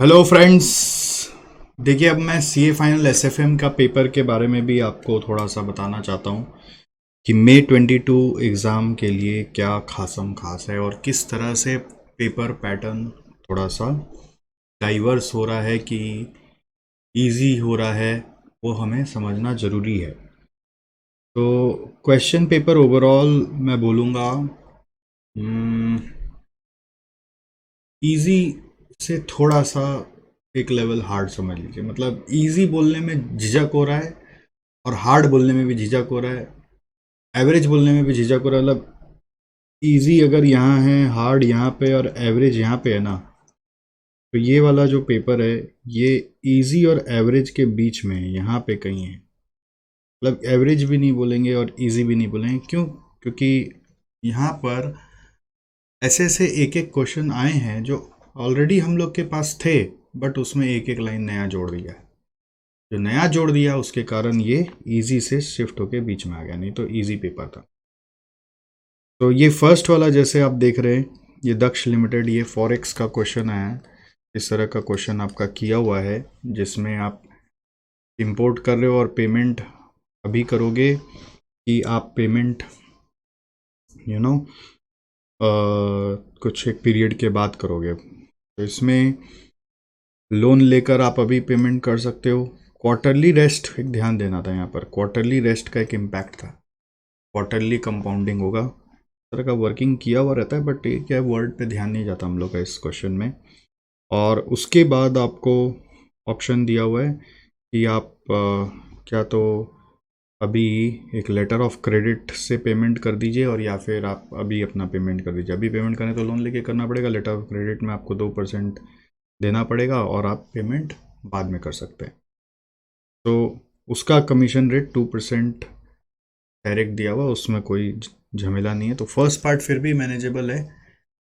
Hello friends. देखिए, अब मैं सीए फाइनल एसएफएम का पेपर के बारे में भी आपको थोड़ा सा बताना चाहता हूँ कि मई 22 एग्ज़ाम के लिए क्या खासम खास है और किस तरह से पेपर पैटर्न थोड़ा सा डाइवर्स हो रहा है कि इजी हो रहा है, वो हमें समझना ज़रूरी है। तो क्वेश्चन पेपर ओवरऑल मैं बोलूँगा इजी से थोड़ा सा एक लेवल हार्ड समझ लीजिए। मतलब इजी बोलने में झिझक हो रहा है और हार्ड बोलने में भी झिझक हो रहा है, एवरेज बोलने में भी झिझक हो रहा है। मतलब इजी अगर यहाँ है, हार्ड यहाँ पे और एवरेज यहाँ पे है ना, तो ये वाला जो पेपर है ये इजी और एवरेज के बीच में है, यहाँ पे कहीं है। मतलब एवरेज भी नहीं बोलेंगे और इजी भी नहीं बोलेंगे। क्यों? क्योंकि यहाँ पर ऐसे ऐसे एक एक क्वेश्चन आए हैं जो ऑलरेडी हम लोग के पास थे, बट उसमें एक एक लाइन नया जोड़ दिया है। जो नया जोड़ दिया उसके कारण ये इजी से शिफ्ट होके बीच में आ गया, नहीं तो इजी पेपर था। तो ये फर्स्ट वाला जैसे आप देख रहे हैं, ये दक्ष लिमिटेड, ये फॉरेक्स का क्वेश्चन आया है। इस तरह का क्वेश्चन आपका किया हुआ है जिसमें आप इंपोर्ट कर रहे हो और पेमेंट अभी करोगे कि आप पेमेंट यू नो कुछ एक पीरियड के बाद करोगे। तो इसमें लोन लेकर आप अभी पेमेंट कर सकते हो। क्वार्टरली रेस्ट एक ध्यान देना था, यहाँ पर क्वार्टरली रेस्ट का एक इम्पैक्ट था। क्वार्टरली कंपाउंडिंग होगा, इस तरह का वर्किंग किया हुआ रहता है, बट ये क्या वर्ड पे ध्यान नहीं जाता हम लोग का इस क्वेश्चन में। और उसके बाद आपको ऑप्शन दिया हुआ है कि आप क्या तो अभी एक लेटर ऑफ क्रेडिट से पेमेंट कर दीजिए और या फिर आप अभी अपना पेमेंट कर दीजिए। अभी पेमेंट करें तो लोन लेके करना पड़ेगा, लेटर ऑफ क्रेडिट में आपको 2% देना पड़ेगा और आप पेमेंट बाद में कर सकते हैं। तो उसका कमीशन रेट 2% डायरेक्ट दिया हुआ, उसमें कोई झमेला नहीं है। तो फर्स्ट पार्ट फिर भी मैनेजेबल है,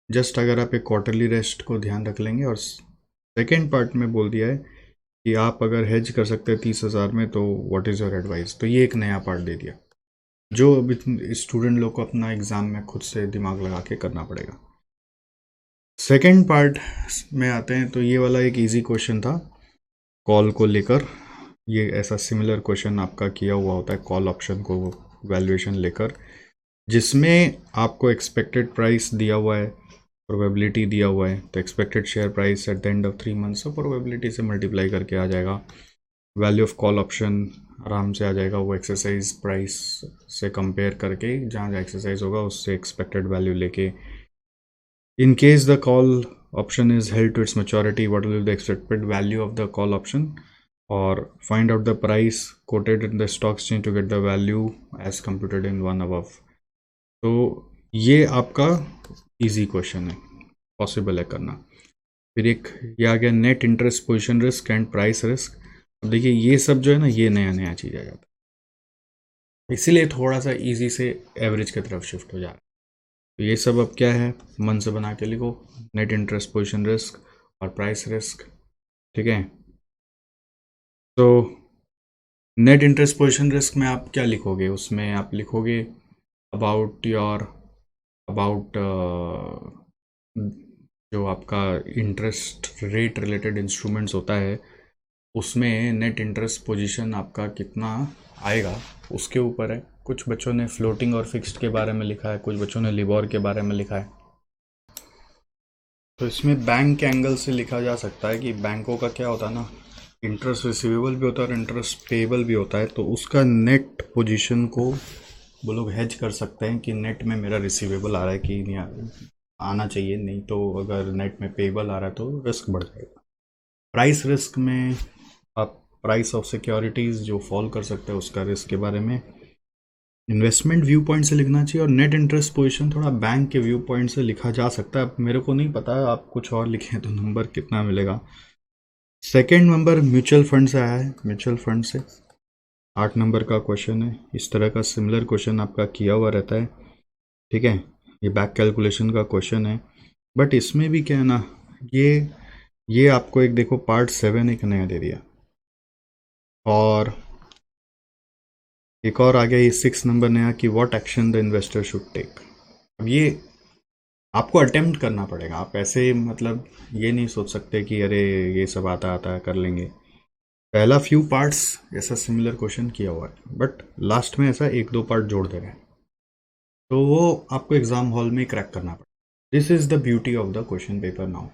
जस्ट अगर आप एक क्वार्टरली रेस्ट को ध्यान रख लेंगे। और सेकेंड पार्ट में बोल दिया है कि आप अगर हेज कर सकते हैं 30,000 में, तो व्हाट इज़ योर एडवाइस। तो ये एक नया पार्ट दे दिया जो अभी स्टूडेंट लोग को अपना एग्ज़ाम में खुद से दिमाग लगा के करना पड़ेगा। सेकेंड पार्ट में आते हैं, तो ये वाला एक इजी क्वेश्चन था कॉल को लेकर। ये ऐसा सिमिलर क्वेश्चन आपका किया हुआ होता है कॉल ऑप्शन को वैल्यूएशन लेकर, जिसमें आपको एक्सपेक्टेड प्राइस दिया हुआ है, प्रोबेबिलिटी दिया हुआ है। तो expected share price at the end of 3 months, तो प्रोबेबिलिटी से मल्टीप्लाई करके आ जाएगा। वैल्यू ऑफ कॉल ऑप्शन आराम से आ जाएगा, वो एक्सरसाइज प्राइस से कंपेयर करके जहाँ जहाँ एक्सरसाइज होगा उससे एक्सपेक्टेड वैल्यू लेके। In case the call option is held to its maturity, what will be the expected value of the call option, or find out the price quoted in the stock exchange to get the value as computed in one above। तो ये आपका easy question है, possible है करना। फिर एक ये आ गया net interest position risk and price risk. अब देखिए ये सब जो है ना, ये नया नया चीज़ आ जाता है, इसीलिए थोड़ा सा इजी से एवरेज की तरफ शिफ्ट हो जा रहा है। तो ये सब अब क्या है, मन से बना के लिखो, नेट इंटरेस्ट पोजीशन रिस्क और प्राइस रिस्क। ठीक है, तो नेट इंटरेस्ट पोजीशन रिस्क में आप क्या लिखोगे, उसमें आप लिखोगे अबाउट योर अबाउट जो आपका इंटरेस्ट रेट रिलेटेड इंस्ट्रूमेंट्स होता है उसमें नेट इंटरेस्ट पोजीशन आपका कितना आएगा उसके ऊपर है। कुछ बच्चों ने फ्लोटिंग और फिक्स्ड के बारे में लिखा है, कुछ बच्चों ने लिबोर के बारे में लिखा है। तो इसमें बैंक के एंगल से लिखा जा सकता है कि बैंकों का क्या होता है ना, इंटरेस्ट रिसीवेबल भी होता है और इंटरेस्ट पेएबल भी होता है। तो उसका नेट पोजीशन को वो लोग हेज कर सकते हैं कि नेट में मेरा रिसीवेबल आ रहा है कि नहीं आना चाहिए, नहीं तो अगर नेट में पेएबल आ रहा है तो रिस्क बढ़ जाएगा। प्राइस रिस्क में आप प्राइस ऑफ सिक्योरिटीज़ जो फॉल कर सकते हैं उसका रिस्क के बारे में इन्वेस्टमेंट व्यू पॉइंट से लिखना चाहिए। और नेट इंटरेस्ट पोजीशन थोड़ा बैंक के व्यू पॉइंट से लिखा जा सकता है। अब मेरे को नहीं पता, आप कुछ और लिखें तो नंबर कितना मिलेगा। सेकेंड नंबर म्यूचुअल फंड से आया है, म्यूचुअल फंड से 8 नंबर का क्वेश्चन है। इस तरह का सिमिलर क्वेश्चन आपका किया हुआ रहता है। ठीक है, ये बैक कैलकुलेशन का क्वेश्चन है, बट इसमें भी क्या है ना, ये आपको एक देखो पार्ट 7 एक नया दे दिया और एक और आ गया ये 6 नंबर नया कि what action the investor should take. अब ये आपको अटेम्प्ट करना पड़ेगा। आप ऐसे मतलब ये नहीं सोच सकते कि अरे ये सब आता आता है कर लेंगे। पहला फ्यू पार्ट्स ऐसा सिमिलर क्वेश्चन किया हुआ है, बट लास्ट में ऐसा एक दो पार्ट जोड़ दे रहे हैं, तो वो आपको एग्जाम हॉल में क्रैक करना पड़ेगा। This is the beauty of the question paper now.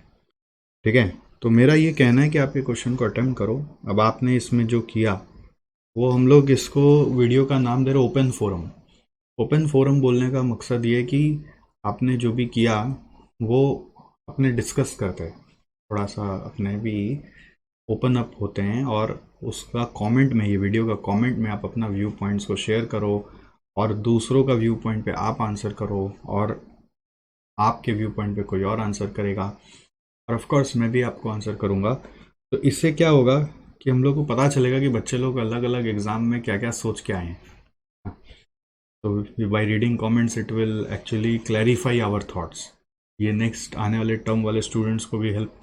ठीक है, तो मेरा ये कहना है कि आप ये क्वेश्चन को अटेम्प्ट करो। अब आपने इसमें जो किया वो हम लोग इसको वीडियो का नाम दे रहे ओपन फोरम। ओपन फोरम बोलने का मकसद ये कि आपने जो भी किया वो अपने डिस्कस करते हैं, थोड़ा सा अपने भी ओपन अप होते हैं, और उसका कमेंट में, ये वीडियो का कमेंट में आप अपना व्यू पॉइंट्स को शेयर करो, और दूसरों का व्यू पॉइंट पे आप आंसर करो, और आपके व्यू पॉइंट पे कोई और आंसर करेगा, और ऑफ कोर्स मैं भी आपको आंसर करूंगा। तो इससे क्या होगा कि हम लोग को पता चलेगा कि बच्चे लोग अलग अलग एग्जाम में क्या क्या सोच के आए हैं। तो by reading comments it will actually clarify our thoughts. ये नेक्स्ट आने वाले टर्म वाले स्टूडेंट्स को भी हेल्प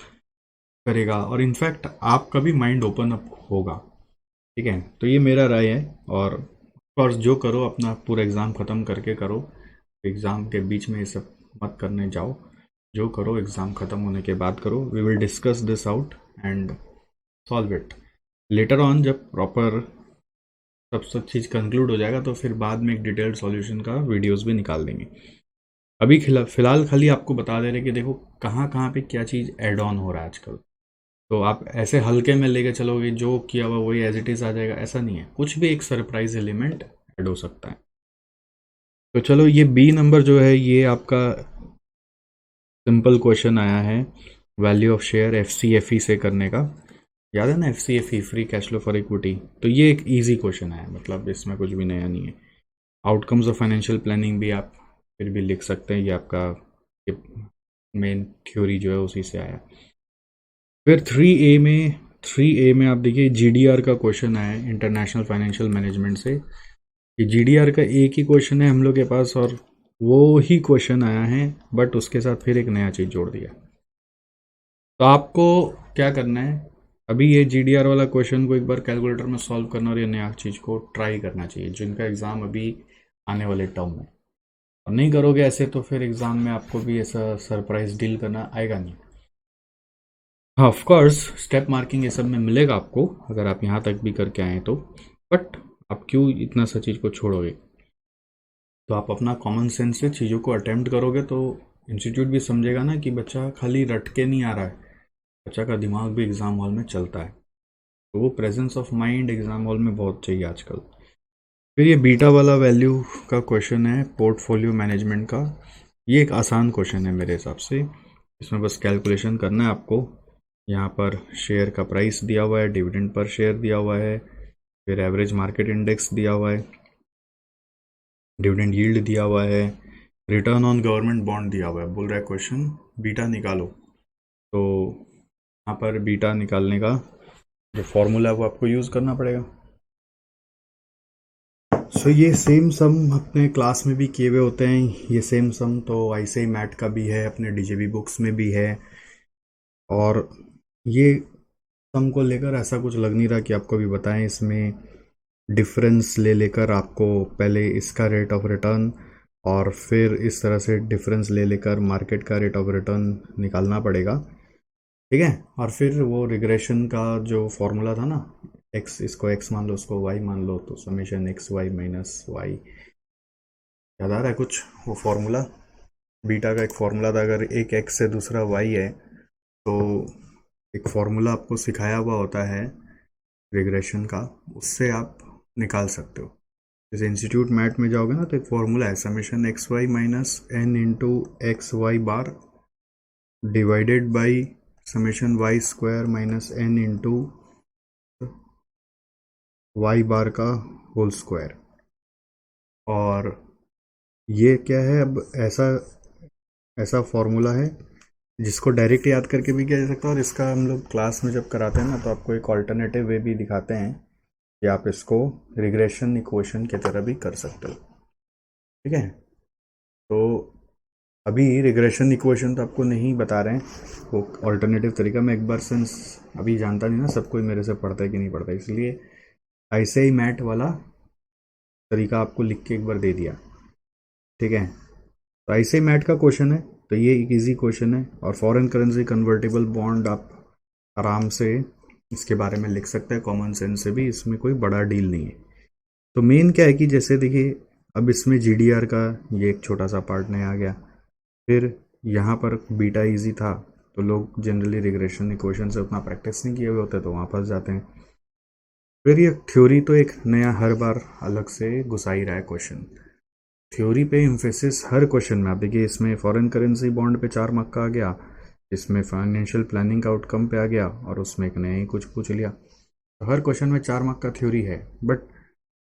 करेगा, और इनफैक्ट आपका भी माइंड ओपन अप होगा। ठीक है, तो ये मेरा राय है। और कोर्स जो करो अपना पूरा एग्ज़ाम ख़त्म करके करो, एग्ज़ाम के बीच में ये सब मत करने जाओ। जो करो एग्ज़ाम ख़त्म होने के बाद करो। We will discuss this out and solve it later on, जब प्रॉपर सब चीज़ कंक्लूड हो जाएगा तो फिर बाद में एक डिटेल्ड सॉल्यूशन का वीडियोस भी निकाल देंगे। अभी फिलहाल खाली आपको बता दे रहे कि देखो कहाँ कहाँ पे क्या चीज़ एड ऑन हो रहा है आजकल। तो आप ऐसे हल्के में लेके चलोगे जो किया हुआ वही एज इट इज़ आ जाएगा, ऐसा नहीं है। कुछ भी एक सरप्राइज एलिमेंट ऐड हो सकता है। तो चलो, ये बी नंबर जो है ये आपका सिंपल क्वेश्चन आया है वैल्यू ऑफ शेयर एफसीएफई से करने का। याद है ना, FCFE, free cash flow for equity. तो ये एक इजी क्वेश्चन है, मतलब इसमें कुछ भी नया नहीं है। आउटकम्स ऑफ फाइनेंशियल प्लानिंग भी आप फिर भी लिख सकते हैं, ये आपका मेन थ्योरी जो है उसी से आया। फिर 3A में आप देखिए जीडीआर का क्वेश्चन आया है इंटरनेशनल फाइनेंशियल मैनेजमेंट से। ये जीडीआर का एक ही क्वेश्चन है हम लोग के पास, और वो ही क्वेश्चन आया है, बट उसके साथ फिर एक नया चीज़ जोड़ दिया। तो आपको क्या करना है, अभी ये जीडीआर वाला क्वेश्चन को एक बार कैलकुलेटर में सॉल्व करना, और ये नया चीज़ को ट्राई करना चाहिए जिनका एग्ज़ाम अभी आने वाले टर्म में। और नहीं करोगे ऐसे तो फिर एग्ज़ाम में आपको भी ऐसा सरप्राइज डील करना आएगा नहीं। हाँ, ऑफ कोर्स स्टेप मार्किंग ये सब में मिलेगा आपको, अगर आप यहाँ तक भी करके आए तो। बट आप क्यों इतना सा चीज़ को छोड़ोगे? तो आप अपना कॉमन सेंस से चीज़ों को अटेम्प्ट करोगे तो इंस्टीट्यूट भी समझेगा ना कि बच्चा खाली रट के नहीं आ रहा है, बच्चा का दिमाग भी एग्ज़ाम हॉल में चलता है। तो वो presence of mind exam hall में बहुत चाहिए आजकल। फिर ये बीटा वाला वैल्यू का क्वेश्चन है पोर्टफोलियो मैनेजमेंट का। ये एक आसान क्वेश्चन है मेरे हिसाब से। इसमें बस कैलकुलेशन करना है आपको। यहाँ पर शेयर का प्राइस दिया हुआ है, डिविडेंड पर शेयर दिया हुआ है, फिर एवरेज मार्केट इंडेक्स दिया हुआ है, डिविडेंड यील्ड दिया हुआ है, रिटर्न ऑन गवर्नमेंट बॉन्ड दिया हुआ है। बोल रहा है क्वेश्चन बीटा निकालो। तो यहाँ पर बीटा निकालने का जो फॉर्मूला है वो आपको यूज़ करना पड़ेगा। सो ये सेम सम अपने क्लास में भी किए हुए होते हैं। ये सेम सम तो ऐसे ही मैट का भी है, अपने डीजेबी बुक्स में भी है। और ये सम को लेकर ऐसा कुछ लग नहीं रहा कि आपको भी बताएं। इसमें डिफरेंस ले लेकर आपको पहले इसका रेट ऑफ रिटर्न, और फिर इस तरह से डिफरेंस ले लेकर मार्केट का रेट ऑफ रिटर्न निकालना पड़ेगा। ठीक है, और फिर वो रिग्रेशन का जो फॉर्मूला था ना, एक्स, इसको एक्स मान लो, उसको वाई मान लो, तो summation x Y minus Y. याद आ रहा है कुछ वो फॉर्मूला? बीटा का एक फॉर्मूला था, अगर एक एक्स से दूसरा वाई है तो एक फॉर्मूला आपको सिखाया हुआ होता है रिग्रेशन का, उससे आप निकाल सकते हो। जैसे इंस्टीट्यूट मैट में जाओगे ना तो एक फॉर्मूला है summation x Y minus n into x y bar divided by summation y square minus n into y bar का होल स्क्वायर। और ये क्या है, अब ऐसा ऐसा फॉर्मूला है जिसको डायरेक्ट याद करके भी किया जा सकता है, और इसका हम लोग क्लास में जब कराते हैं ना तो आपको एक ऑल्टरनेटिव वे भी दिखाते हैं कि आप इसको रिग्रेशन इक्वेशन की तरह भी कर सकते हो। ठीक है, तो अभी रिग्रेशन इक्वेशन तो आपको नहीं बता रहे हैं, वो ऑल्टरनेटिव तरीका मैं एक बार सेंस अभी जानता नहीं ना सब कोई मेरे से पढ़ता है कि नहीं पढ़ता, इसलिए ऐसे ही मैट वाला तरीका आपको लिख के एक बार दे दिया। ठीक है, तो ऐसे ही मैट का क्वेश्चन है। तो ये एक इजी क्वेश्चन है। और फॉरेन करेंसी कन्वर्टेबल बॉन्ड आप आराम से इसके बारे में लिख सकते हैं कॉमन सेंस से भी, इसमें कोई बड़ा डील नहीं है। तो मेन क्या है कि जैसे देखिए अब इसमें GDR का ये एक छोटा सा पार्ट नया आ गया, फिर यहाँ पर बीटा इजी था तो लोग जनरली रिग्रेशन इक्वेशन से उतना प्रैक्टिस नहीं किए हुए होते तो वहाँ फंस जाते हैं। फिर ये थ्योरी तो एक नया हर बार अलग से घुसा ही रहा है क्वेश्चन, थ्योरी पे इम्फेसिस हर क्वेश्चन में। आप देखिए इसमें फॉरेन करेंसी बॉन्ड पे 4 मार्क का आ गया, इसमें फाइनेंशियल प्लानिंग का आउटकम पे आ गया, और उसमें एक नया ही कुछ पूछ लिया। तो हर क्वेश्चन में 4 मार्क का थ्योरी है। बट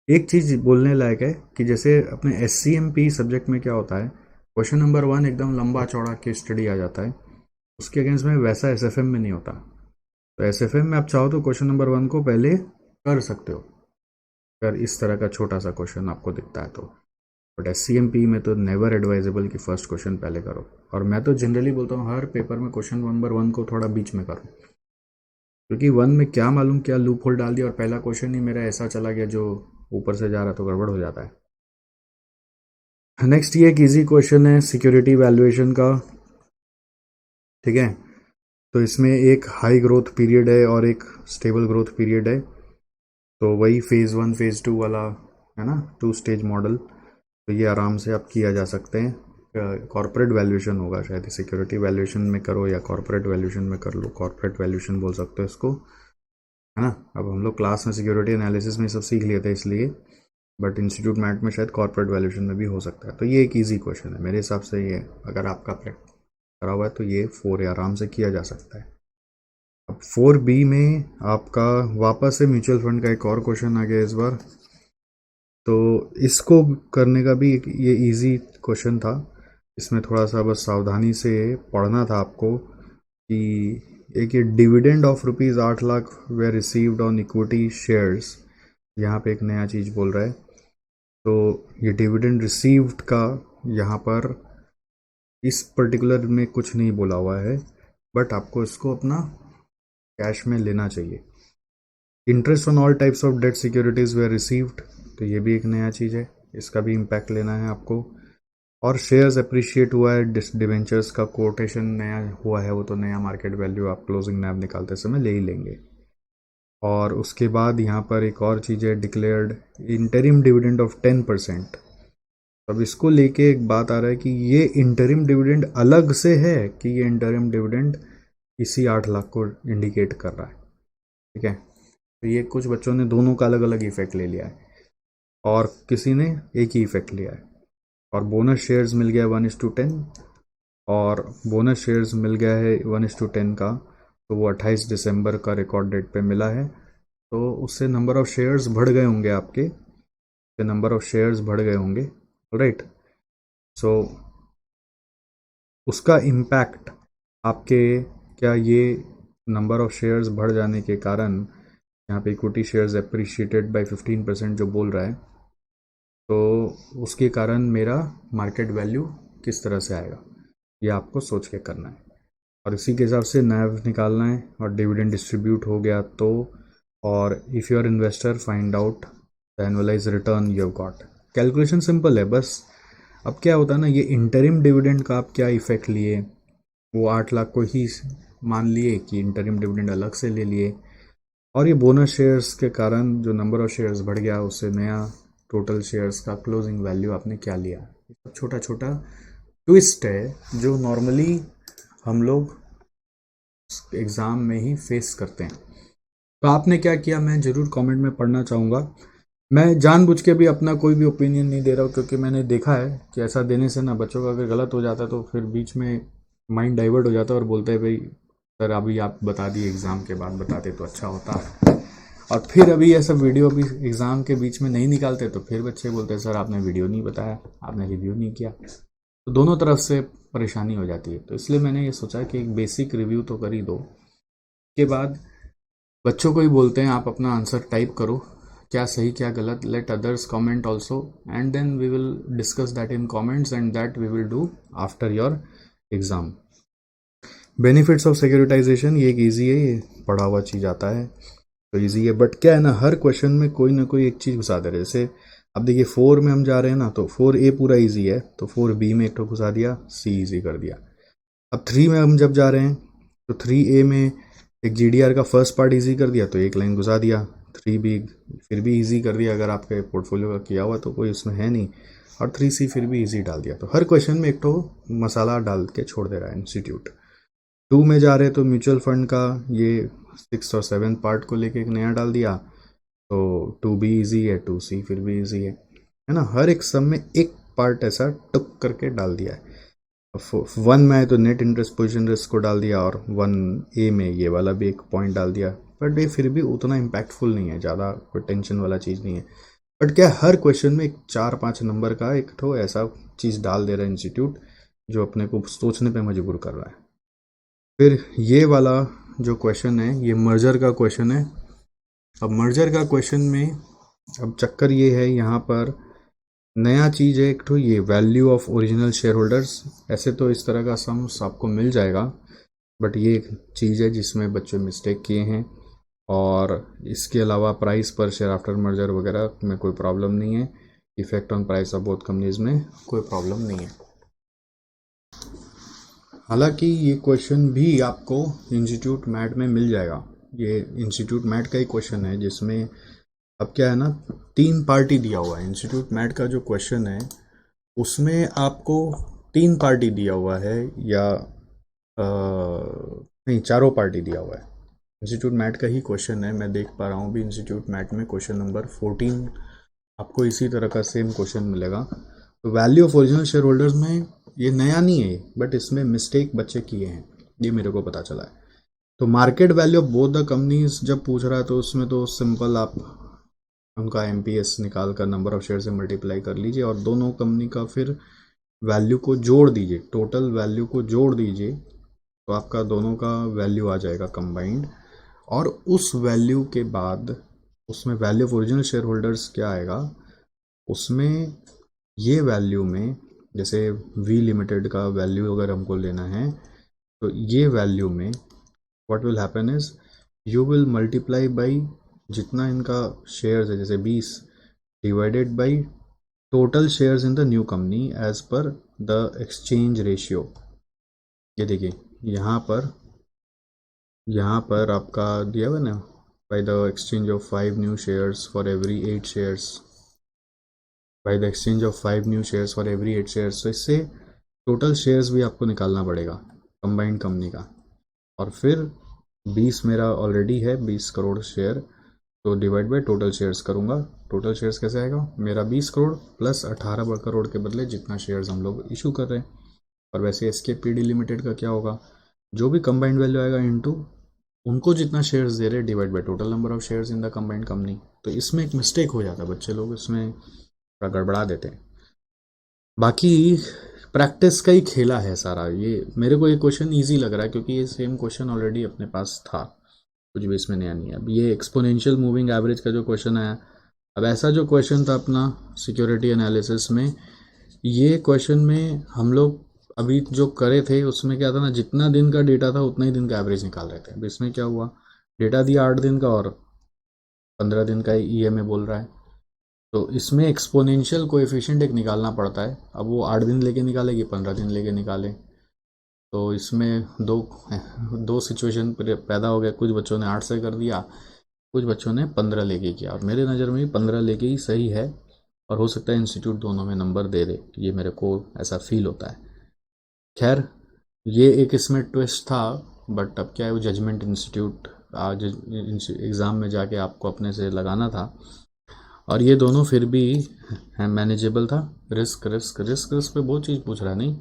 एक चीज़ बोलने लायक है कि जैसे अपने SCMP सब्जेक्ट में क्या होता है, क्वेश्चन नंबर 1 एकदम लंबा चौड़ा केस स्टडी आ जाता है, उसके अगेंस्ट में वैसा SFM में नहीं होता। तो SFM में आप चाहो तो क्वेश्चन नंबर 1 को पहले कर सकते हो अगर इस तरह का छोटा सा क्वेश्चन आपको दिखता है तो। बट SCMP में तो नेवर एडवाइजेबल कि फर्स्ट क्वेश्चन पहले करो। और मैं तो जनरली बोलता हूँ हर पेपर में क्वेश्चन नंबर 1 को थोड़ा बीच में करो, क्योंकि 1 में क्या मालूम क्या लूप होल डाल दिया और पहला क्वेश्चन ही मेरा ऐसा चला गया जो ऊपर से जा रहा तो गड़बड़ हो जाता है। नेक्स्ट ये एक इजी क्वेश्चन है सिक्योरिटी वैल्यूएशन का, ठीक है। तो इसमें एक हाई ग्रोथ पीरियड है और एक स्टेबल ग्रोथ पीरियड है, तो वही फेज़ 1 फेज़ 2 वाला है ना, 2 स्टेज मॉडल। तो ये आराम से आप किया जा सकते हैं। कॉर्पोरेट वैल्यूएशन होगा शायद, सिक्योरिटी वैल्यूएशन में करो या कॉर्पोरेट वैल्यूएशन में कर लो, कॉर्पोरेट वैल्यूएशन बोल सकते हो इसको, है ना। अब हम लोग क्लास में सिक्योरिटी एनालिसिस में सब सीख लिए थे इसलिए, बट इंस्टीट्यूट मैट में शायद कॉर्पोरेट वैल्यूएशन में भी हो सकता है। तो ये एक ईजी क्वेश्चन है मेरे हिसाब से, ये अगर आपका प्रैक्टिस करा हुआ है तो ये 4 आराम से किया जा सकता है। अब 4B में आपका वापस से म्यूचुअल फंड का एक और क्वेश्चन आ गया इस बार, तो इसको करने का भी ये इजी क्वेश्चन था। इसमें थोड़ा सा बस सावधानी से पढ़ना था आपको कि एक ये dividend of ₹8 lakh way received on equity shares, यहाँ पे एक नया चीज़ बोल रहा है। तो ये डिविडेंड रिसीव्ड का यहाँ पर इस पर्टिकुलर में कुछ नहीं बोला हुआ है, बट आपको इसको अपना कैश में लेना चाहिए। Interest on all types of debt securities we received, तो ये भी एक नया चीज़ है, इसका भी इम्पैक्ट लेना है आपको। और शेयर्स अप्रिशिएट हुआ है, डिवेंचर्स का कोटेशन नया हुआ है, वो तो नया मार्केट वैल्यू आप क्लोजिंग नैव निकालते समय ले ही लेंगे। और उसके बाद यहाँ पर एक और चीज़ है, डिक्लेयर्ड इंटरिम डिविडेंड ऑफ 10%। अब इसको लेके एक बात आ रहा है कि ये इंटरिम डिविडेंड अलग से है कि ये इंटरिम डिविडेंड इसी 8 लाख को इंडिकेट कर रहा है, ठीक है। तो ये कुछ बच्चों ने दोनों का अलग अलग इफेक्ट ले लिया है और किसी ने एक ही इफेक्ट लिया है। और बोनस शेयर्स मिल गया 1:10, और बोनस शेयर्स मिल गया है 1:10 का, तो वो 28 दिसंबर का रिकॉर्ड डेट पे मिला है। तो उससे नंबर ऑफ शेयर्स बढ़ गए होंगे आपके, नंबर ऑफ शेयर्स बढ़ गए होंगे, राइट। सो उसका इम्पैक्ट आपके, क्या ये नंबर ऑफ शेयर्स बढ़ जाने के कारण यहाँ पे इक्विटी शेयर्स अप्रिशिएटेड बाय 15% जो बोल रहा है, तो उसके कारण मेरा मार्केट वैल्यू किस तरह से आएगा ये आपको सोच के करना है। और इसी के हिसाब से नैव निकालना है। और डिविडेंड डिस्ट्रीब्यूट हो गया तो, और if you are investor find out the annualize return you have got. Calculation simple है बस। अब क्या होता है ना, ये इंटरिम डिविडेंड का आप क्या इफेक्ट लिए, वो 8 लाख को ही मान लिए कि इंटरिम डिविडेंड अलग से ले लिए, और ये बोनस शेयर्स के कारण जो नंबर ऑफ शेयर्स बढ़ गया उससे नया टोटल शेयर्स का क्लोजिंग वैल्यू आपने क्या लिया। छोटा छोटा ट्विस्ट है जो नॉर्मली हम लोग एग्ज़ाम में ही फेस करते हैं। तो आपने क्या किया मैं ज़रूर कमेंट में पढ़ना चाहूँगा। मैं जानबूझ के भी अपना कोई भी ओपिनियन नहीं दे रहा हूँ, क्योंकि मैंने देखा है कि ऐसा देने से ना बच्चों का अगर गलत हो जाता है तो फिर बीच में माइंड डाइवर्ट हो जाता है और बोलते हैं भाई सर अभी आप बता दिए, एग्ज़ाम के बाद बताते तो अच्छा होता। और फिर अभी ऐसा वीडियो भी एग्ज़ाम के बीच में नहीं निकालते तो फिर बच्चे बोलते हैं सर आपने वीडियो नहीं बताया, आपने रिव्यू नहीं किया। तो दोनों तरफ से परेशानी हो जाती है। तो इसलिए मैंने ये सोचा कि एक बेसिक रिव्यू तो कर ही दो, के बाद बच्चों को ही बोलते हैं आप अपना आंसर टाइप करो, क्या सही क्या गलत, let others comment also, and then we will discuss that in comments and that we will do after your exam. Benefits of securitisation, ये एक ईजी है, ये पढ़ा हुआ चीज़ आता है तो ईजी है। बट क्या है ना, हर क्वेश्चन में कोई ना कोई एक चीज़ घुसा दे रहे। जैसे अब देखिए 4 में हम जा रहे हैं ना, तो 4A पूरा इजी है, तो 4B में एक ठो घुसा दिया, C इजी कर दिया। अब 3 में हम जब जा रहे हैं तो 3A में एक GDR का फर्स्ट पार्ट इजी कर दिया, तो एक लाइन घुसा दिया। 3B फिर भी इजी कर दिया, अगर आपके पोर्टफोलियो का किया हुआ तो कोई उसमें है नहीं। और 3C फिर भी इजी डाल दिया। तो हर क्वेश्चन में एक ठो मसाला डाल के छोड़ दे रहा है इंस्टीट्यूट। 2 में जा रहे तो म्यूचुअल फंड का ये 6 और 7 पार्ट को लेके एक नया डाल दिया, तो 2B ईजी है, 2C फिर भी ईजी है ना। हर एक सम में एक पार्ट ऐसा टुक करके डाल दिया है। 1 में आए तो नेट इंटरेस्ट पोजिशन रिस्क को डाल दिया, और 1A में ये वाला भी एक पॉइंट डाल दिया। बट ये फिर भी उतना इम्पैक्टफुल नहीं है, ज़्यादा कोई टेंशन वाला चीज़ नहीं है। बट क्या हर क्वेश्चन में एक 4-5 नंबर का एक ठो ऐसा चीज़ डाल दे रहा है इंस्टीट्यूट, जो अपने को सोचने पे मजबूर कर रहा है। फिर ये वाला जो क्वेश्चन है, ये मर्जर का क्वेश्चन है। अब मर्जर का क्वेश्चन में अब चक्कर ये है, यहाँ पर नया चीज़ है एक तो ये value of original share holders. ऐसे तो इस तरह का सम्स आपको मिल जाएगा, बट ये एक चीज़ है जिसमें बच्चे मिस्टेक किए हैं। और इसके अलावा प्राइस पर शेयर आफ्टर मर्जर वगैरह में कोई प्रॉब्लम नहीं है। Effect on price of both companies में कोई प्रॉब्लम नहीं है। हालांकि ये क्वेश्चन भी आपको इंस्टीट्यूट मैट में मिल जाएगा। ये इंस्टीट्यूट मैट का ही क्वेश्चन है, जिसमें अब क्या है ना, 3 पार्टी दिया हुआ है। इंस्टीट्यूट मैट का जो क्वेश्चन है उसमें आपको 3 पार्टी दिया हुआ है, या नहीं, 4 पार्टी दिया हुआ है। इंस्टीट्यूट मैट का ही क्वेश्चन है, मैं देख पा रहा हूँ भी। इंस्टीट्यूट मैट में क्वेश्चन नंबर 14 आपको इसी तरह का सेम क्वेश्चन मिलेगा। तो value of original share holders में ये नया नहीं है, बट इसमें मिस्टेक बच्चे किए हैं, ये मेरे को पता चला है। तो market value of both the companies जब पूछ रहा है, तो उसमें तो सिंपल आप उनका MPS निकाल कर नंबर ऑफ शेयर से मल्टीप्लाई कर लीजिए, और दोनों कंपनी का फिर वैल्यू को जोड़ दीजिए, टोटल वैल्यू को जोड़ दीजिए, तो आपका दोनों का वैल्यू आ जाएगा कंबाइंड। और उस वैल्यू के बाद उसमें value of original share holders क्या आएगा, उसमें ये वैल्यू में जैसे V लिमिटेड का वैल्यू अगर हमको लेना है, तो ये वैल्यू में what will happen is you will multiply by जितना इनका शेयर्स है, जैसे 20 divided by total shares in the new company as per the exchange ratio. ये देखिए यहाँ पर आपका दिया हुआ ना, by the exchange of 5 new shares for every 8 shares, by the exchange of 5 new shares for every 8 shares. तो इससे टोटल शेयर्स भी आपको निकालना पड़ेगा कंबाइंड कंपनी का। और फिर 20 मेरा ऑलरेडी है, 20 करोड़ शेयर, तो डिवाइड बाय टोटल शेयर्स करूँगा। टोटल शेयर्स कैसे आएगा, मेरा 20 करोड़ प्लस 18 करोड़ के बदले जितना शेयर्स हम लोग इशू कर रहे हैं। और वैसे SKPD लिमिटेड का क्या होगा, जो भी कंबाइंड वैल्यू आएगा इनटू उनको जितना शेयर्स दे रहे divide by total number of shares in the combined company. तो इसमें एक मिस्टेक हो जाता है, बच्चे लोग इसमें थोड़ा गड़बड़ा देते हैं। बाकी प्रैक्टिस का ही खेला है सारा। ये मेरे को ये क्वेश्चन इजी लग रहा है, क्योंकि ये सेम क्वेश्चन ऑलरेडी अपने पास था, कुछ भी इसमें नया नहीं है। अब ये एक्सपोनेंशियल मूविंग एवरेज का जो क्वेश्चन है, अब ऐसा जो क्वेश्चन था अपना सिक्योरिटी एनालिसिस में, ये क्वेश्चन में हम लोग अभी जो करे थे उसमें क्या था ना, जितना दिन का डेटा था उतना ही दिन का एवरेज निकाल रहे थे। अब इसमें क्या हुआ, डेटा दिया 8 दिन का और 15 दिन का EMA बोल रहा है, तो इसमें एक्सपोनेंशियल कोएफिशिएंट एक निकालना पड़ता है। अब वो 8 दिन लेके निकाले कि 15 दिन लेके निकाले, तो इसमें दो सिचुएशन पैदा हो गया। कुछ बच्चों ने 8 से कर दिया, कुछ बच्चों ने 15 लेके किया, और मेरे नज़र में भी 15 लेके ही सही है। और हो सकता है इंस्टीट्यूट दोनों में नंबर दे दे, ये मेरे को ऐसा फील होता है। खैर, ये एक इसमें ट्विस्ट था, बट अब क्या है, वो जजमेंट इंस्टीट्यूट आज एग्ज़ाम में जाके आपको अपने से लगाना था, और ये दोनों फिर भी मैनेजेबल था। रिस्क पे बहुत चीज़ पूछ रहा है, नहीं,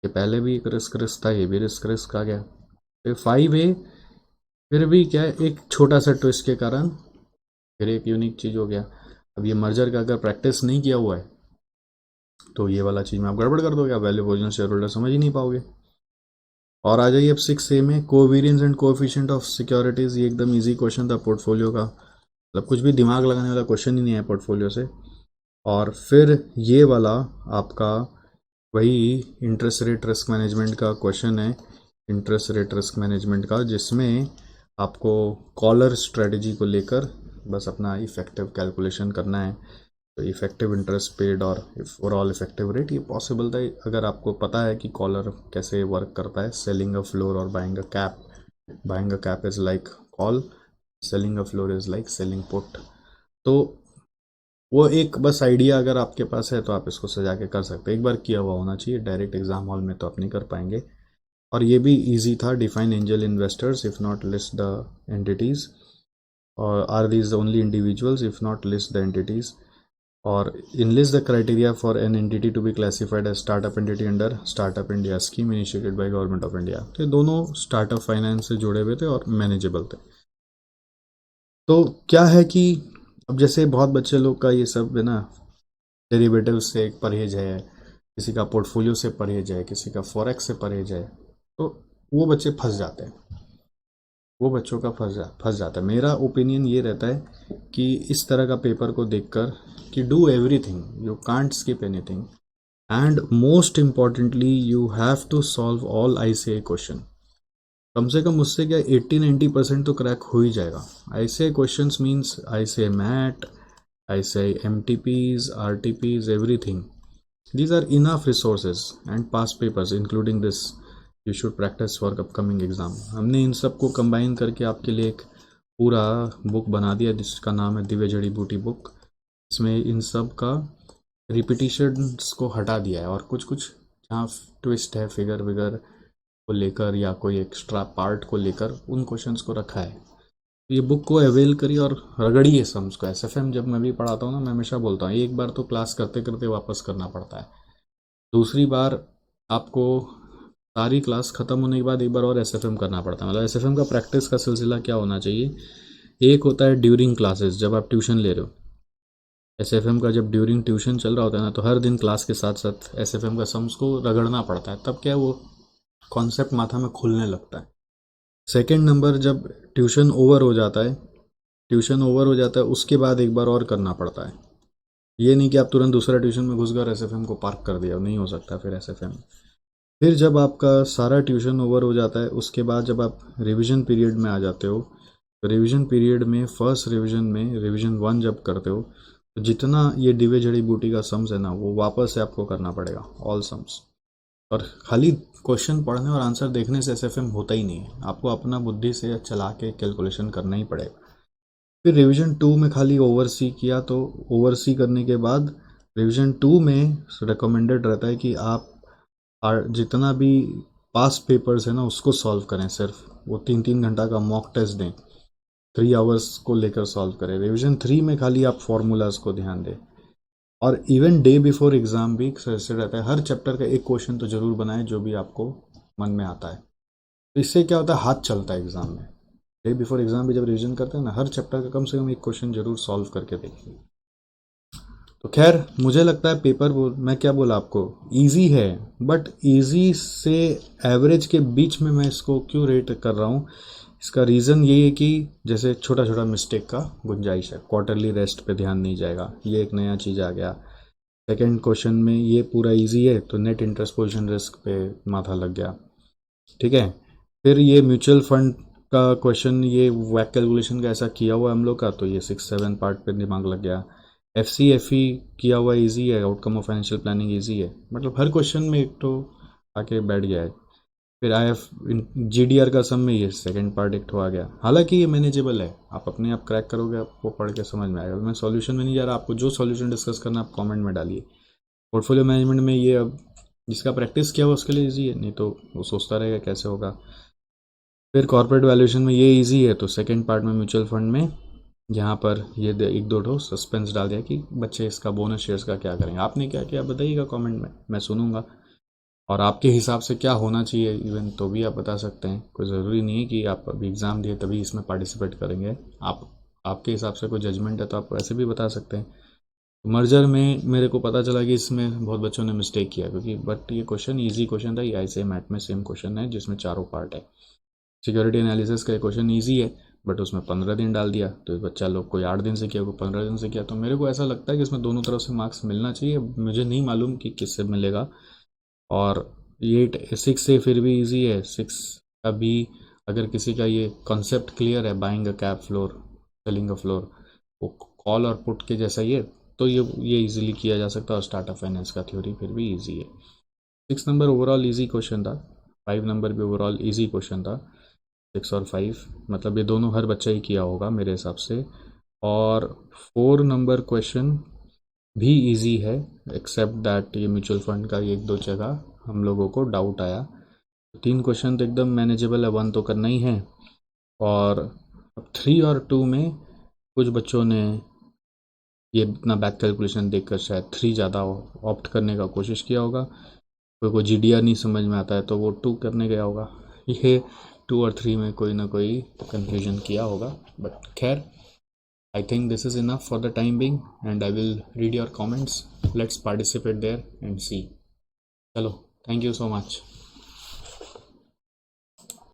ये पहले भी एक रिस्क था, ये भी रिस्क आ गया। तो 5A फिर भी क्या है, एक छोटा सा ट्विस्ट के कारण फिर एक यूनिक चीज़ हो गया। अब ये मर्जर का अगर प्रैक्टिस नहीं किया हुआ है, तो ये वाला चीज़ में आप गड़बड़ कर दोगे, आप वैल्यू ओरिजिनल शेयर होल्डर समझ ही नहीं पाओगे। और आ जाइए अब 6A में, covariance and coefficient of securities. ये एकदम इजी क्वेश्चन था पोर्टफोलियो का, मतलब कुछ भी दिमाग लगाने वाला क्वेश्चन ही नहीं है पोर्टफोलियो से। और फिर ये वाला आपका वही इंटरेस्ट रेट रिस्क मैनेजमेंट का क्वेश्चन है, इंटरेस्ट रेट रिस्क मैनेजमेंट का, जिसमें आपको कॉलर स्ट्रेटजी को लेकर बस अपना इफेक्टिव कैलकुलेशन करना है। तो इफेक्टिव इंटरेस्ट पेड और ओवरऑल इफेक्टिव रेट, ये पॉसिबल था अगर आपको पता है कि कॉलर कैसे वर्क करता है. सेलिंग अ फ्लोर और buying a cap. Buying a cap is like call, selling a floor is like selling put. तो वो एक बस आइडिया अगर आपके पास है तो आप इसको सजा के कर सकते हैं. एक बार किया हुआ होना चाहिए, डायरेक्ट एग्जाम हॉल में तो आप नहीं कर पाएंगे. और ये भी इजी था. Define angel investors if not list the entities, or are these only individuals if not list the entities, or enlist the criteria for an entity to be classified as startup entity under startup india scheme initiated by government of india. तो ये दोनों startup finance से जुड़े हुए थे और manageable थे. तो क्या है कि अब जैसे बहुत बच्चे लोग का ये सब है ना, डेरिवेटिव से एक परहेज है, किसी का पोर्टफोलियो से परहेज है, किसी का फॉरेक्स से परहेज है, तो वो बच्चे फंस जाते हैं. वो बच्चों का फंस जाता है. मेरा ओपिनियन ये रहता है कि इस तरह का पेपर को देखकर कि do everything, you can't skip anything, and most importantly you have to solve all ICAI question. कम से कम उससे क्या 80-90% तो क्रैक हो ही जाएगा. ICAI questions means ICAI mat, ICAI MTPs, RTPs, everything. These are enough resources and past papers including this you should practice for upcoming exam. हमने इन सब को कंबाइन करके आपके लिए एक पूरा बुक बना दिया जिसका नाम है दिव्य जड़ी बूटी बुक. इसमें इन सब का रिपीटिशंस को हटा दिया है और कुछ कुछ जहाँ ट्विस्ट है फिगर विगर को लेकर या कोई एक्स्ट्रा पार्ट को लेकर उन क्वेश्चंस को रखा है. ये बुक को अवेल करिए और रगड़िए सम्स को. SFM जब मैं भी पढ़ाता हूँ ना, मैं हमेशा बोलता हूँ एक बार तो क्लास करते करते वापस करना पड़ता है, दूसरी बार आपको सारी क्लास ख़त्म होने के बाद एक बार और SFM करना पड़ता है. मतलब SFM का प्रैक्टिस का सिलसिला क्या होना चाहिए, एक होता है ड्यूरिंग क्लासेस जब आप ट्यूशन ले रहे हो. SFM का जब ड्यूरिंग ट्यूशन चल रहा होता है ना, तो हर दिन क्लास के साथ साथ SFM का सम्स को रगड़ना पड़ता है. तब क्या है, वो कॉन्सेप्ट माथा में खुलने लगता है. सेकेंड नंबर, जब ट्यूशन ओवर हो जाता है, उसके बाद एक बार और करना पड़ता है. ये नहीं कि आप तुरंत दूसरा ट्यूशन में घुस गए SFM को पार्क कर दिया, नहीं हो सकता फिर SFM. फिर जब आपका सारा ट्यूशन ओवर हो जाता है, उसके बाद जब आप रिवीजन पीरियड में आ जाते हो, तो रिवीजन पीरियड में फर्स्ट रिवीजन में रिवीजन 1 जब करते हो, तो जितना ये दिव्य जड़ी बूटी का सम्स है ना, वो वापस से आपको करना पड़ेगा, ऑल सम्स. और खाली क्वेश्चन पढ़ने और आंसर देखने से SFM होता ही नहीं है, आपको अपना बुद्धि से चला के कैलकुलेशन करना ही पड़ेगा. फिर रिवीजन 2 में खाली ओवरसी किया, तो ओवरसी करने के बाद रिवीजन 2 में रिकमेंडेड रहता है कि आप जितना भी पास्ट पेपर्स है ना उसको सॉल्व करें. सिर्फ वो 3-3 घंटा का मॉक टेस्ट दें, 3 आवर्स को लेकर सॉल्व करें. रिवीजन 3 में खाली आप फॉर्मूलाज को ध्यान दें. और इवन डे बिफोर एग्ज़ाम भी ऐसे रहता है, हर चैप्टर का एक क्वेश्चन तो ज़रूर बनाएं जो भी आपको मन में आता है. तो इससे क्या होता है, हाथ चलता है एग्ज़ाम में. डे बिफोर एग्ज़ाम भी जब रिवीजन करते हैं ना, हर चैप्टर का कम से कम एक क्वेश्चन जरूर सॉल्व करके देखिए. तो खैर मुझे लगता है पेपर, मैं क्या बोला आपको, इजी है, बट इजी से एवरेज के बीच में मैं इसको क्यों रेट कर रहा हूँ, इसका रीज़न ये है कि जैसे छोटा छोटा मिस्टेक का गुंजाइश है. क्वार्टरली रेस्ट पे ध्यान नहीं जाएगा, ये एक नया चीज़ आ गया. सेकेंड क्वेश्चन में ये पूरा इजी है तो नेट इंटरेस्ट पोजीशन रिस्क पे माथा लग गया. ठीक है. फिर ये म्यूचुअल फंड का क्वेश्चन, ये वैक कैलकुलेशन का ऐसा किया हुआ है हम लोग का, तो ये 6-7 पार्ट पे दिमाग लग गया. FCFE किया हुआ ईजी है, outcome of financial planning easy है. मतलब हर क्वेश्चन में एक तो आके बैठ गया है. फिर IF GDR का सम में ये सेकंड पार्ट एक तो आ गया. हालांकि ये मैनेजेबल है, आप अपने आप क्रैक करोगे, आपको पढ़ के समझ में आएगा. मैं सॉल्यूशन में नहीं जा रहा, आपको जो सॉल्यूशन डिस्कस करना आप कमेंट में डालिए. पोर्टफोलियो मैनेजमेंट में ये अब जिसका प्रैक्टिस किया हुआ उसके लिए ईजी है, नहीं तो वो सोचता रहेगा कैसे होगा. फिर कॉर्पोरेट वैल्यूएशन में ये ईजी है, तो सेकंड पार्ट में म्यूचुअल फंड में यहाँ पर ये एक दो ठो सस्पेंस डाल दिया कि बच्चे इसका बोनस शेयर्स का क्या करेंगे. आपने क्या किया बताइएगा कमेंट में, मैं सुनूंगा. और आपके हिसाब से क्या होना चाहिए इवन, तो भी आप बता सकते हैं. कोई ज़रूरी नहीं है कि आप अभी एग्ज़ाम दिए तभी इसमें पार्टिसिपेट करेंगे. आपके हिसाब से कोई जजमेंट है तो आप ऐसे भी बता सकते हैं. मर्जर में मेरे को पता चला कि इसमें बहुत बच्चों ने मिस्टेक किया, क्योंकि बट ये क्वेश्चन ईजी क्वेश्चन था. ये ICAI मैट में सेम क्वेश्चन है जिसमें चारों पार्ट है. सिक्योरिटी एनालिसिस का क्वेश्चन ईजी है, बट उसमें 15 दिन डाल दिया. तो बच्चा लोग कोई 8 दिन से किया, कोई 15 दिन से किया. तो मेरे को ऐसा लगता है कि इसमें दोनों तरफ से मार्क्स मिलना चाहिए. मुझे नहीं मालूम कि किससे मिलेगा. और 6 से फिर भी इजी है. 6 का भी अगर किसी का ये कॉन्सेप्ट क्लियर है, buying a cap floor, selling a floor, वो कॉल और पुट के जैसा ही है, तो ये इजीली किया जा सकता है, और स्टार्ट ऑफ फाइनेंस का थ्योरी फिर भी इजी है। 6 नंबर ओवरऑल इजी क्वेश्चन था, 5 नंबर भी ओवरऑल इजी क्वेश्चन था। 6 और 5 मतलब ये दोनों हर बच्चा ही किया होगा मेरे हिसाब से। और 4 नंबर क्वेश्चन भी इजी है, एक्सेप्ट दैट ये म्यूचुअल फंड का एक दो जगह हम लोगों को डाउट आया। 3 क्वेश्चन तो एकदम मैनेजेबल है, 1 तो करना ही है। और अब 3 और 2 में कुछ बच्चों ने ये इतना बैक कैलकुलेशन देखकर शायद 3 ज़्यादा ऑप्ट करने का कोशिश किया होगा। कोई को GDR नहीं समझ में आता है तो वो 2 करने गया होगा। ये 2 और 3 में कोई ना कोई कंफ्यूजन किया होगा, बट खैर I think this is enough for the time being, and I will read your comments. Let's participate there and see. Hello, thank you so much.